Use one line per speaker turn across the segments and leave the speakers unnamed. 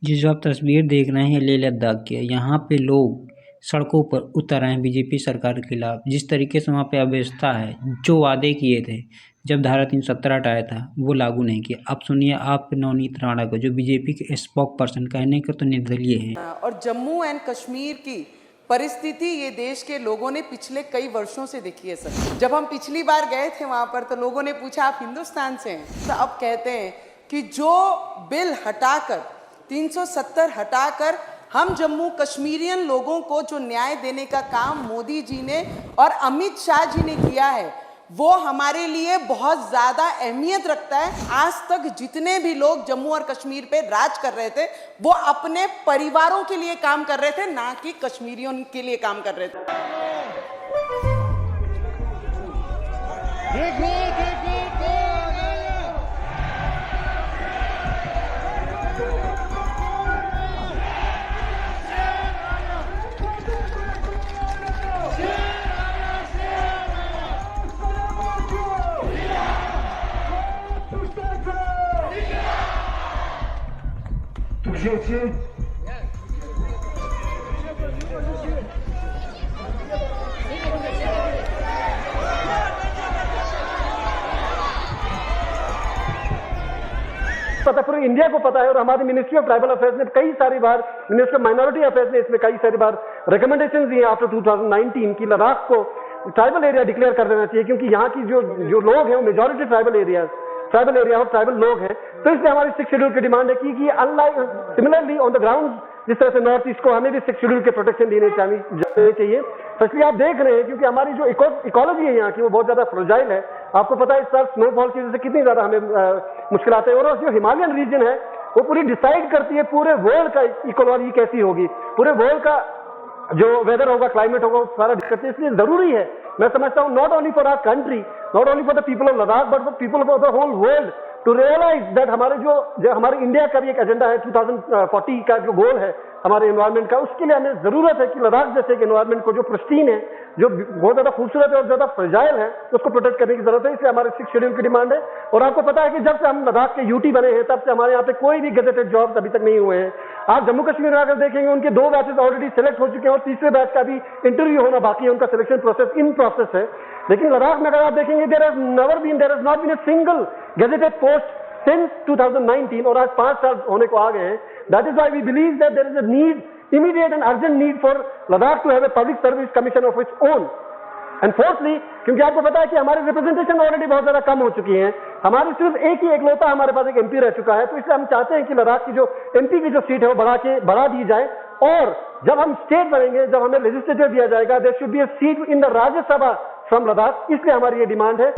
जी, जो आप तस्वीर देख रहे हैं लेह लद्दाख की, यहाँ पे लोग सड़कों पर उतर आए हैं बीजेपी सरकार के खिलाफ। जिस तरीके से वहाँ पे अव्यवस्था है, जो वादे किए थे, जब धारा 370 हटाया था, वो लागू नहीं किया। अब सुनिए आप नवनीत राणा को, जो बीजेपी के स्पोक पर्सन, कहने को तो निर्दलीय हैं।
और जम्मू एंड कश्मीर की परिस्थिति ये देश के लोगों ने पिछले कई वर्षों से देखी है सर। जब हम पिछली बार गए थे वहाँ पर तो लोगों ने पूछा आप हिंदुस्तान से हैं, तो अब कहते हैं कि जो बिल हटाकर 370 हटाकर हम जम्मू कश्मीरियन लोगों को जो न्याय देने का काम मोदी जी ने और अमित शाह जी ने किया है वो हमारे लिए बहुत ज़्यादा अहमियत रखता है। आज तक जितने भी लोग जम्मू और कश्मीर पे राज कर रहे थे वो अपने परिवारों के लिए काम कर रहे थे, ना कि कश्मीरियों के लिए काम कर रहे थे।
पता पूरे इंडिया को पता है और हमारी मिनिस्ट्री ऑफ ट्राइबल अफेयर्स ने कई सारी बार, मिनिस्ट्री ऑफ माइनॉरिटी अफेयर्स ने इसमें कई सारी बार रिकमेंडेशन दी है आफ्टर 2019 की लद्दाख को ट्राइबल एरिया डिक्लेयर कर देना चाहिए, क्योंकि यहाँ की जो लोग हैं वो मेजॉरिटी ट्राइबल एरिया और ट्राइबल लोग हैं। तो इसलिए हमारी 6 शेड्यूल की डिमांड है कि unlike similarly on the ground जिस तरह से नॉर्थ ईस्ट को हमें भी 6 शेड्यूल के प्रोटेक्शन देने चाहिए। तो इसलिए आप देख रहे हैं क्योंकि हमारी जो इकोलॉजी है यहाँ की वो बहुत ज्यादा फ्रेजाइल है। आपको पता है इस साल स्नोफॉल की वजह से कितनी ज्यादा हमें मुश्किल आते हैं, और जो हिमालयन रीजन है वो पूरी डिसाइड करती है पूरे वर्ल्ड का इकोलॉजी कैसी होगी, पूरे वर्ल्ड का जो वेदर होगा, क्लाइमेट होगा, वो सारा डिस्कस है। इसलिए जरूरी है, मैं समझता हूँ, not only for our country, not only for the people of Ladakh but for people of the whole world to realise that हमारे जो हमारे इंडिया का भी एक एजेंडा है 2040 का जो गोल है हमारे एनवायरमेंट का, उसके लिए हमें जरूरत है कि लद्दाख जैसे एक एनवायरमेंट को जो प्रिस्टीन है, जो बहुत ज्यादा खूबसूरत है और ज्यादा फ्रेजाइल है, उसको प्रोटेक्ट करने की जरूरत है। इसलिए हमारे 6 शेड्यूल की डिमांड है। और आपको पता है कि जब से हम लद्दाख के यूटी बने हैं तब से हमारे यहाँ पे कोई भी गेजेटेड जॉब्स अभी तक नहीं हुए हैं। आप जम्मू कश्मीर में अगर देखेंगे उनके 2 बैचेस ऑलरेडी सिलेक्ट हो चुके हैं और तीसरे बैच का भी इंटरव्यू होना बाकी है, उनका सिलेक्शन प्रोसेस इन प्रोसेस है। लेकिन लद्दाख में अगर आप देखेंगे there has not been a single gazetted post since 2019 और आज 5 साल होने को आ गए हैं। That is why we believe that there is a need, immediate and urgent need for Ladakh to have a public service commission of its own. And fourthly, क्योंकि आपको पता है कि हमारी रिप्रेजेंटेशन ऑलरेडी बहुत ज्यादा कम हो चुकी है, हमारी सिर्फ एक ही एकलौता हमारे पास एक एमपी रह चुका है। तो इसलिए हम चाहते हैं कि लद्दाख की जो एमपी की जो सीट है वो बढ़ा दी जाए, और जब हम स्टेट बनेंगे, जब हमें लेजिस्लेचर दिया जाएगा, there should be a seat in the Rajya Sabha from Ladakh. इसलिए हमारी ये डिमांड है।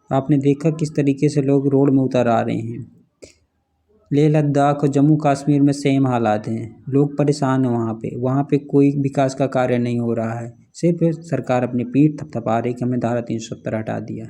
आपने देखा किस तरीके से लोग रोड में उतर आ रहे हैं। लेह लद्दाख और जम्मू कश्मीर में सेम हालात हैं, लोग परेशान हैं वहाँ पे कोई विकास का कार्य नहीं हो रहा है। सिर्फ सरकार अपनी पीठ थपथपा रही कि हमें धारा 370 हटा दिया।